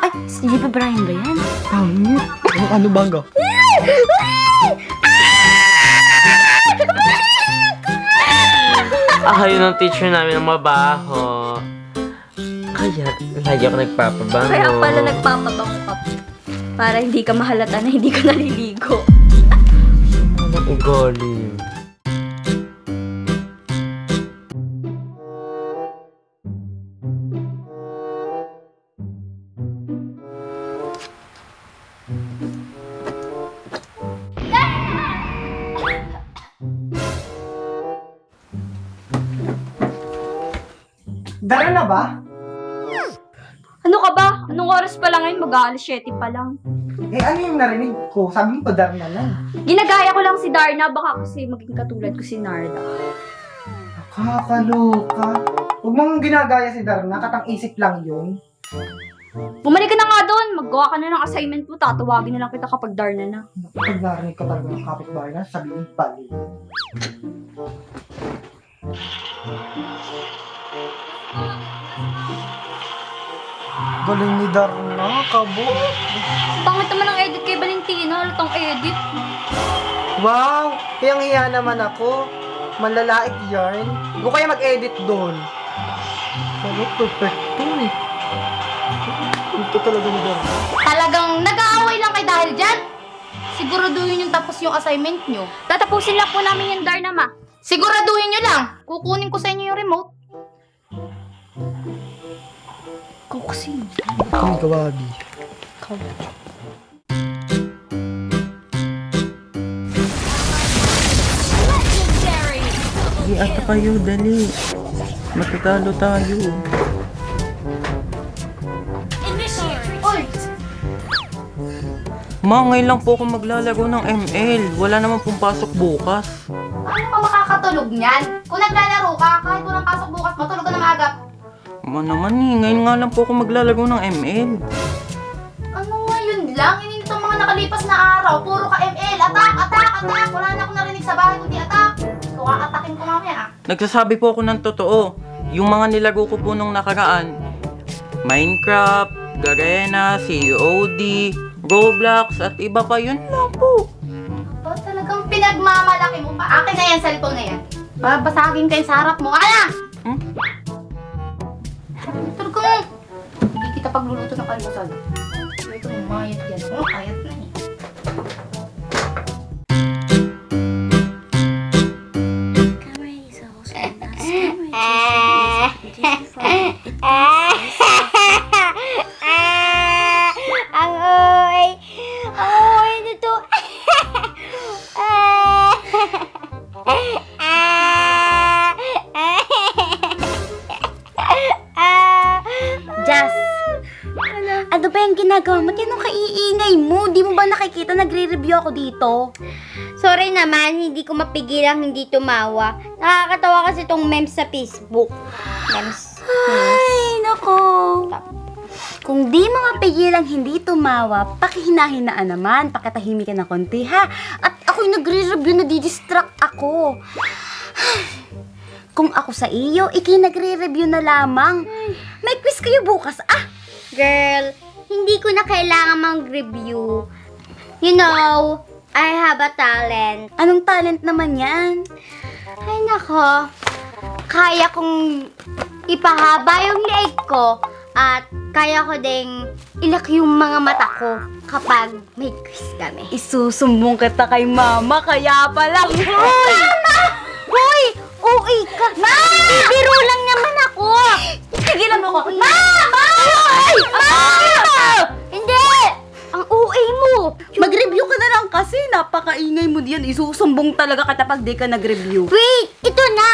Ay, si J.P. Bryan ba yan? Pangit. Ano bangga? Ayaw ng teacher namin ng mabaho. Kaya, lagi ako nagpapabango. Kaya pala nagpapabango ka. Para hindi ka mahalata na hindi ka naliligo. Anong ugali? Dara na ba? Ano ka ba? Anong oras pa lang ngayon? Mag-aalas 7 pa lang. Eh, ano yung narinig ko? Sabi mo pa, Dara na lang. Ginagaya ko lang si Darna. Baka kasi maging katulad ko si Narda. Nakakaloka. Huwag mong ginagaya si Darna, katang-isip lang yun. Bumalik ka na nga doon. Maggawa ka na ng assignment mo. Tatawagin na lang kita kapag Darna na. Pag narinig ka talaga ng kapitbahay na, sabihin bali. Galing ni Darna, kabo. Pangit naman ang edit kay Valentina. Halatang edit. Wow! Hiyang-hiya naman ako. Manlalait yarn. Huwag kaya mag-edit doon. Pero perfecto eh. Ito talaga ni Darna. Talagang nag-aaway lang kayo dahil dyan? Siguraduhin yung tapos yung assignment nyo. Tatapusin lang po namin yung Darna, ma. Siguraduhin nyo lang. Kukunin ko sa inyo yung remote. Kukusin. Ang kawabi. Sige, ata kayo, dali. Matatalo tayo. Oy! Ma, ngayon lang po ako maglalaro ng ML. Wala naman pong pasok bukas. Paano ka makakatulog niyan? Kung naglalaro ka, kahit walang pasok bukas, matulog ka na maagap. Ma naman eh, ngayon nga lang po ako maglalaro ng ML. Ano nga yun lang? Hindi itong mga nakalipas na araw. Puro ka ML. Attack! Attack! Attack! Wala na akong narinig sa bahay kundi attack. So, atakin ko mamaya. Nagsasabi po ako ng totoo. Yung mga nilaro ko po nung nakaraan, Minecraft, Garena, COD, Roblox, at iba pa, yun lang po. Ba, talagang pinagmamalaki mo pa. Akin na yan, cellphone na yan. Babasagin kayo sa harap mo. Ala! Hmm? Tulog ka mo. Hindi kita pagluluto ng almusal. Ito yung mayat yan. Oh, ayat na eh. Ang oy! Ang oy nito! Jazz! Ano ba yung ginagawa mo? Anong kaiingay mo? Di mo ba nakikita? Nagre-review ako dito. Sorry naman, hindi ko mapigilang hindi tumawa. Nakakatawa kasi itong memes sa Facebook. Memes. Ay, nako. Kung di mo mapigilang hindi tumawa, pakihinahinaan naman. Pakatahimik ka na konti, ha? At ako'y nagre-review, nadidistract ako. Kung ako sa iyo, nagre-review na lamang. May quiz kayo bukas, ah! Girl, hindi ko na kailangan mag-review. You know, I have a talent. Anong talent naman yan? Ay nako, kaya kong ipahaba yung leeg ko at kaya ko ding ilaki yung mga mata ko kapag may quiz kami. Isusumbong kita kay mama, kaya pala. Hoy! Mama! Hoy! OA ka! Ma! Bibiro lang naman ako! Tigilan mo ko. Mama! Mama! Hindi! Ang OA mo! Mag-review ka na lang kasi. Napakaingay mo diyan. Isusumbong talaga kita pag di ka nag-review. Wait! Ito na!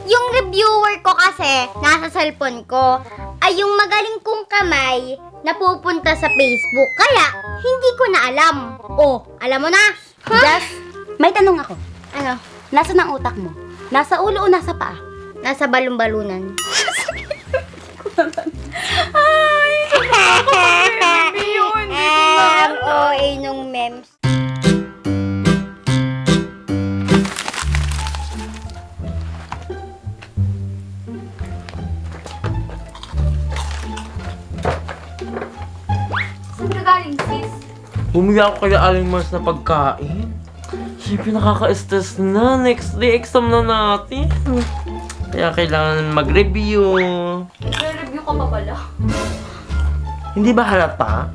Yung reviewer ko kasi, nasa cellphone ko, ay yung magaling kong kamay na pupunta sa Facebook. Kaya, hindi ko na alam. Oh, alam mo na? Huh? Jazz, may tanong ako. Ano? Nasaan ang utak mo? Nasa ulo o nasa paa? Nasa balon-balunan. Ay, ako mag-review. Hindi ko na Ang OA nung memes. Bumili ako kay Aling Mars na pagkain. Siyempre nakaka-stress na. Next day, exam na natin. Kaya kailangan mag-review. Re-review ka pa pala. Hindi ba halata?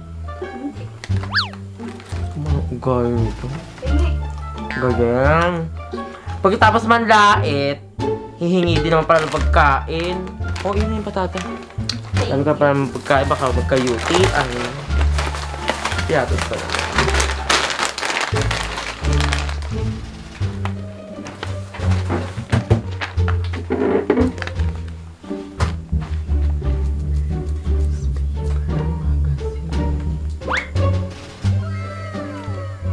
Mga ugali ito. Ganyan. Pagkatapos manlait, hihingi din naman pala ng pagkain. O, yun na yung patata. Alam ka pala ng pagkain, baka magka-UTI. Piatos pa lang.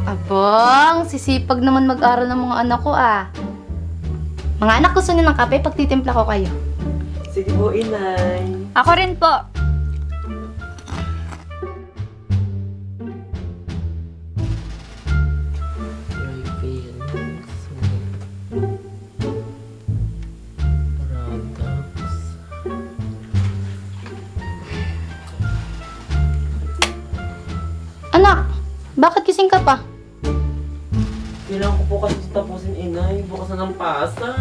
Abang, sisipag naman mag-aral ng mga anak ko ah. Mga anak, gusto niyo ng kape? Pagtitimpla ko kayo. Sige po, inay. Ako rin po. Anak, bakit gising ka pa? Kailangan ko po kasi tapusin, inay. Bukas na ng pasa.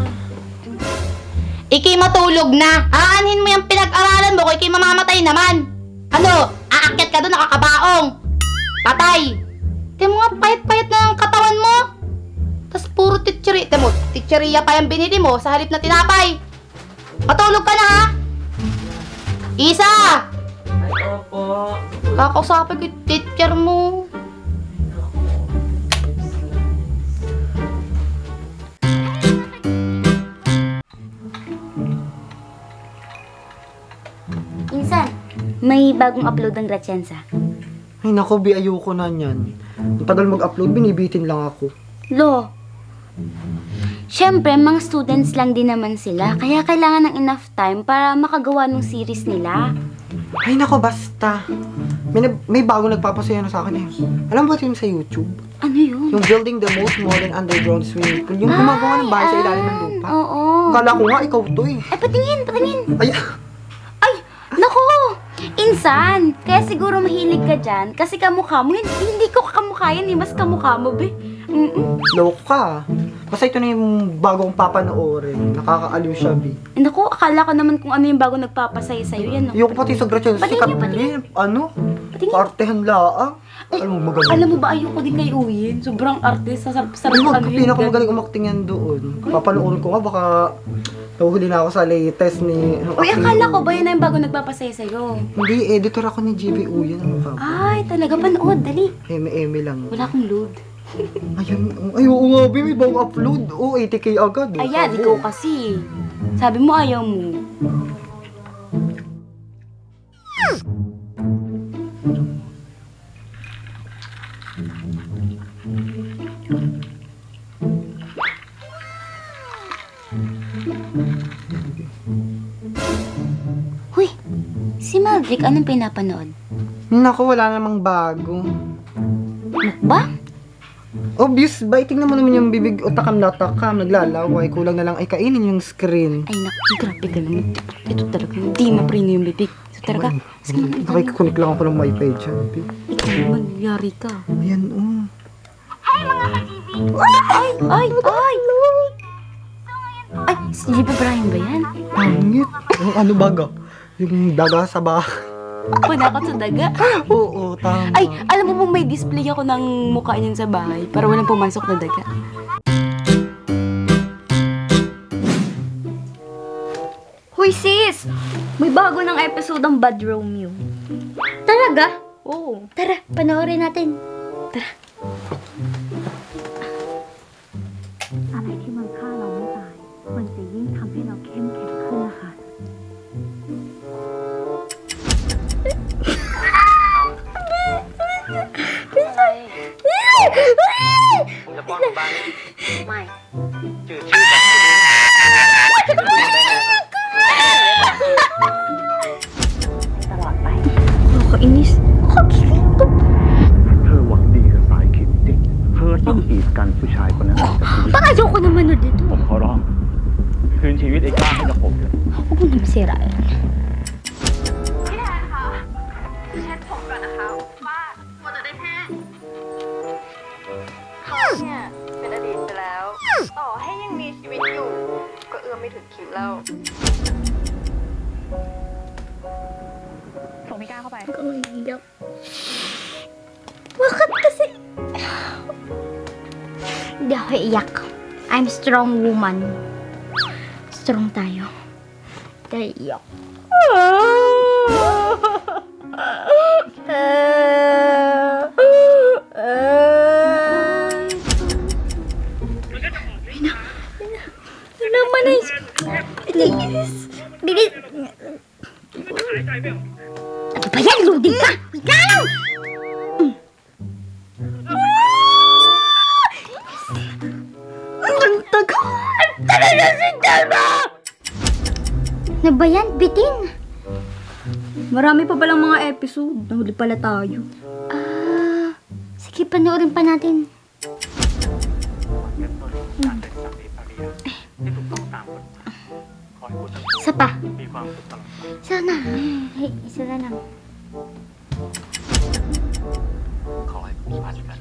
Ikay matulog na. Aanhin mo yung pinag-aralan mo kung ikay mamamatay naman. Ano? Aakyat ka doon nakakabaong. Patay. Tingnan mo nga, payat-payat na ang katawan mo. Tapos puro titsiri. Tingnan mo, titsiriya pa yung binili mo sa halip na tinapay. Matulog ka na ha? Isa! Ay, opo. Kakausapin ko yung teacher mo. Insan, may bagong upload ng Gratienza. Ay nako, Bi, ayoko na niyan. Ang tagal mag-upload, binibitin lang ako. Lo, syempre, mga students lang din naman sila, kaya kailangan ng enough time para makagawa ng series nila. Ay nako, basta. May bago nagpapasaya na sa akin eh. Alam mo ba yun sa YouTube? Ano yun? Yung building the most modern underground swimming pool. Yung gumagawa ng bahay sa ilalim ng lupa. Oo. Kala ko nga, ikaw to eh. Ay, patingin, patingin. Ay, Ay, naku! Insan, kaya siguro mahilig ka dyan kasi kamukha mo. Hindi ko kamukha yan eh, mas kamukha mo, be. loko ka. Basta ito na yung bagong papanoorin. Nakakaaliw siya, Bi. Naku, akala ko naman kung ano yung bago nagpapasaya sa'yo yan. No? Yung pati sa Gretchen, Patingin, sikat patingin. din. Ano? Patingin. Partehan laang. Alam mo, magaling. Alam mo ba, ayoko din kay Uyin. Sobrang artist, sarap-sarap Ay, ano yun. pinakamagaling umakting yan doon. Papanoorin ko nga, baka nahuhuli na ako sa latest ni... Uy, akala ko ba yun na yung bago nagpapasaya sa'yo? Hindi, editor ako ni GB Uyan. Ano ka? Ay, talaga, panood, dali. Eme lang. Wala akong load. Ayun, ay, oo nga, Bi, may bagong upload. Oo, 80k agad. Ayan, ikaw kasi. Sabi mo ayaw mo. Huy, si Maldrick, anong pinapanood? Naku, wala namang bago. Mukbang? Obvious ba? Tingnan mo naman yung bibig o takam-natakam, naglalaway. Kulang na lang ay kainin yung screen. Ay naku, grabe ka naman. Ito talaga, hindi maprino yung bibig. Ito talaga. Sige naman, ikaw naman. Nakikikunik lang ako ng wifi dyan. Bi. Ikaw naman, yari ka. Ayan, oh. Ay! Ay! Ay! Ay, si J.P. Bryan ba yan? Pangit. Yung ano baga? Yung daga sa bahay. Panakot sa daga. Oo, tama. Ay, alam mo bang may display ako ng mukha niyan sa bahay para walang pumasok na daga. Hoy sis! May bago ng episode ng Bad Romeo. Talaga? Oo. Tara, panoorin natin. Tara. อะไรที่มันฆ่าเราไม่ตาย มันจะยิ่งทำให้เราเข้มแข็งขึ้นนะคะ Nakakainis. เธอหวังดีกับสายขิดจริงเธอต้องกีดกันผู้ชายคนนั้นออกจากชีวิต Baka ayoko na manood dito. ผมขอร้อง คืนชีวิตไอ้กล้าให้กับผมเถอะ Huwag mo na masira. พี่แทนคะเช็ดผมก่อนนะคะว่ามัวจะได้แห้ง เข้าไป Umiiyak. Bakit kasi? Hindi ako iiyak. I'm strong woman. Strong tayo. Kaya iyak. Naman ay... Bilis! Bilis! Ano ba yan? Loading pa! Wait lang! Ang tagal! Tagal na si Telma! Ano ba yan? Bitin! Marami pa palang mga episode. Nahuli pala tayo. Sige, panoorin pa natin. Isa pa. Isa na. Hey, isa na lang. ขอให้ผูกพันกัน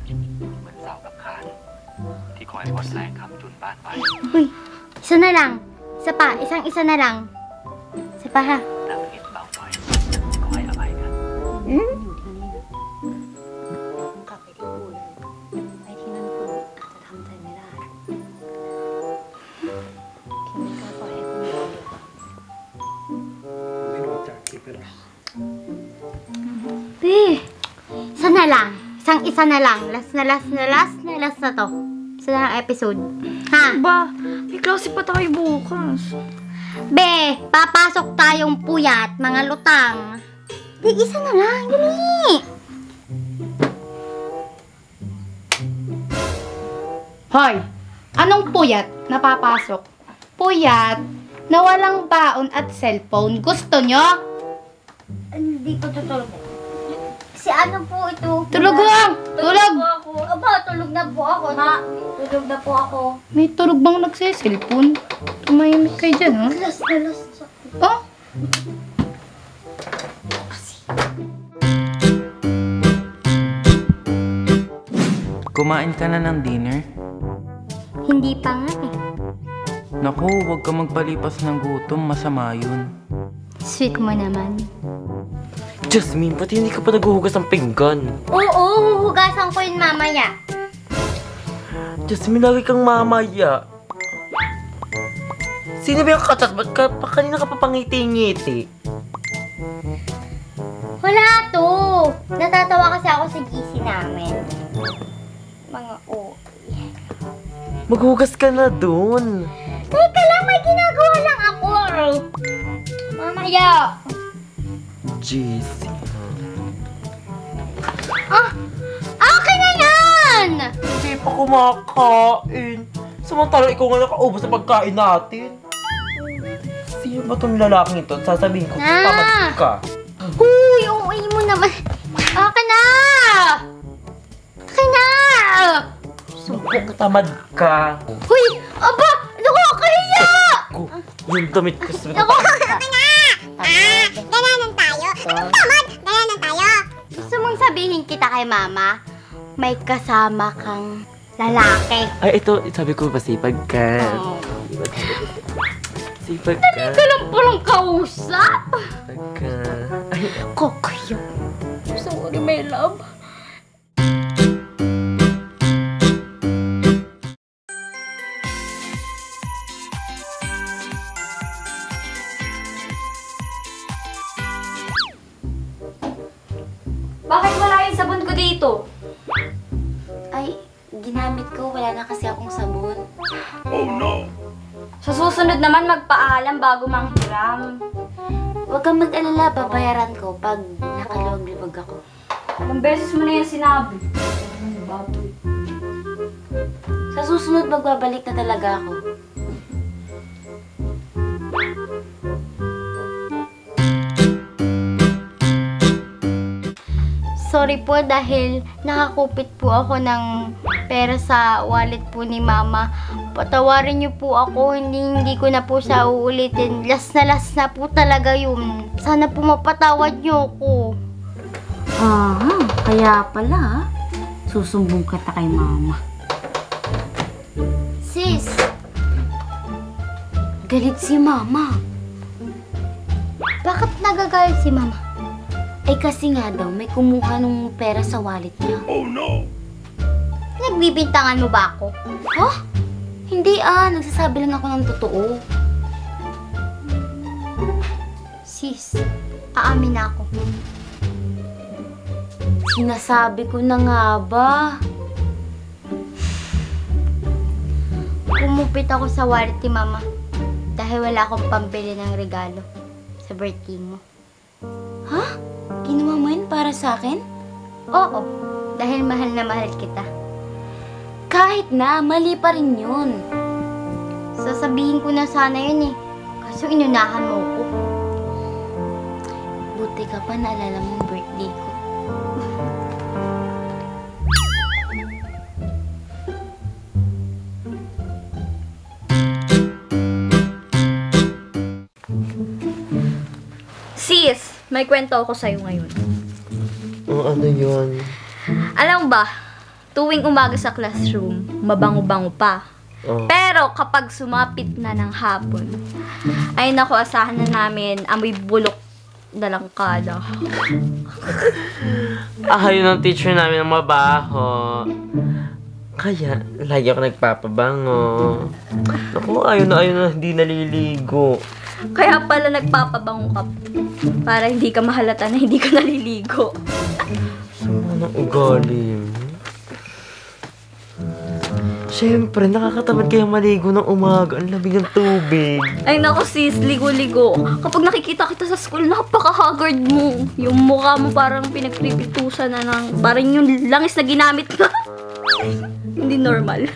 เหมือนเสากับคานที่คอยวัดแรงคำจุนบ้านไว้ Uy, isa na lang. Isa pa. Isa na lang. Isa pa ha. แต่นิดเบาหน่อยขอให้อภัยกัน กลับไปที่อู่เลยไปที่นั่นคุณอาจจะทำใจไม่ได้คิดไม่กล้าปล่อยให้คุณอยู่คนเดียว ไม่รู้จักคิดไปหรอ Isa na lang. Isa na lang. Last na to. Isa na lang episode. Ha? Ba, may klase pa tayo bukas. Be, papasok tayong puyat, mga lutang. Be, isa na lang. Dali. Hoy! Anong puyat na papasok? Puyat na walang baon at cellphone. Gusto nyo? Hindi ko tutulog. Si ano po ito? Tulog lang! Tulog! Aba, tulog na po ako. Tulog na po ako. May tulog bang nagsiselfone? Tumahimik kayo dyan, ha? Last. Oh? Kumain ka na ng dinner? Hindi pa nga eh. Naku, huwag ka magpalipas ng gutom. Masama yun. Sweet mo naman. Jasmine, pati hindi ka pa naghuhugas ng pinggan. Oo, huhugasan ko yun mamaya. Jasmine, lagi kang mamaya. Sino ba yung kachat? Ba't ka pa kanina ka pa pangiti-ngiti? Wala to. Natatawa kasi ako sa GC namin. Mga Maghugas ka na dun. Teka lang, may ginagawa lang ako. Mamaya. JC. Akin na yan! Hindi pa kumakain. Samantala ikaw nga nakaubos sa pagkain natin. Sino ba tong lalaking ito? Sasabihin ko, tamad ka. Huy, uwi mo naman. Akin na! Akin na! Tamad ka. Huy, aba! Nakakahiya! Yung damit ko sa Dalanan tayo. Anong tamad? Dalanan tayo. Gusto mong sabihin kita kay mama, may kasama kang lalaki. Ay, ito, sabi ko, pasipag ka. Sipag ka. Dali ka lang palang kausap. Sipag ka. Ay, Kakayo. Sorry, my love. Bakit wala yung sabon ko dito? Ay, ginamit ko. Wala na kasi akong sabon. Sa susunod naman magpaalam bago manghiram. Huwag kang mag-alala. Babayaran ko pag nakaluwag-luwag ako. Ilang beses mo na yan sinabi. Sa susunod, magbabalik na talaga ako. Sorry po dahil nakakupit po ako ng pera sa wallet po ni mama. Patawarin niyo po ako, hindi ko na po siya uulitin. Last na po talaga yun. Sana po mapatawad niyo ako. Kaya pala, susumbong ka kay mama. Sis, Galit si mama. bakit nagagalit si mama? Ay kasi nga daw, may kumuha nung pera sa wallet niya. Nagbibintangan mo ba ako? Huh? Hindi nagsasabi lang ako ng totoo. Sis, aamin na ako. Sinasabi ko na nga ba? Kumupit ako sa wallet ni Mama dahil wala akong pambili ng regalo sa birthday mo. Ha? Ginawa mo yun para sa akin? Oo, dahil mahal na mahal kita. Kahit na, mali pa rin yun. Sasabihin ko na sana yun eh. Kaso inunahan mo ko. Buti ka pa naalala mo yung birthday ko. Sis, may kwento ako sa'yo ngayon. Ano yun? Alam mo ba, tuwing umaga sa classroom, mabango-bango pa. Oh. Pero kapag sumapit na ng hapon, ay naku, asahan na namin amoy bulok na langkada. Yun ang teacher namin ang mabaho. Kaya, lagi ako nagpapabango. Naku, ayun na hindi naliligo. Kaya pala nagpapabango ka para hindi ka mahalata na hindi ka naliligo. Sama ng ugali mo. Siyempre, nakakatamad kayang maligo ng umaga. Ang lamig ng tubig. Ay naku sis, ligo-ligo. Kapag nakikita kita sa school, napaka-haggard mo. Yung mukha mo parang pinagpipitusan na ng, parang yung langis na ginamit na. Hindi normal.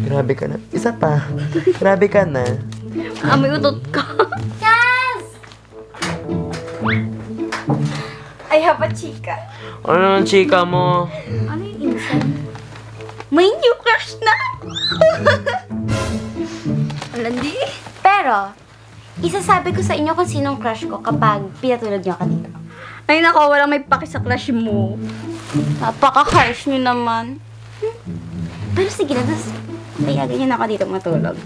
Grabe ka na. Isa pa. Grabe ka na. Amoy utot ka. Yes! I have a chika. Ano naman, chika mo? Ano yung inside? May new crush na! Alandi? Pero, isasabi ko sa inyo kung sinong crush ko kapag pinatulog niyo ka dito. Ay nako, walang may paki sa crush mo. Napaka-harsh niyo naman. Pero sige na, tapos payagan niyo na ako dito matulog.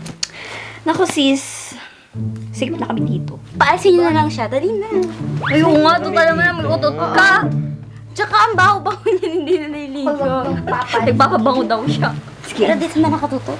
Nako sis, sikip na kami dito. Paalisin niyo na lang siya, dali na. Ay oo nga, total naman na may utot ka. Tsaka ang baho-baho niya, hindi na naliligo. Nagpapabango daw siya. Sige na, dito na nakatutok.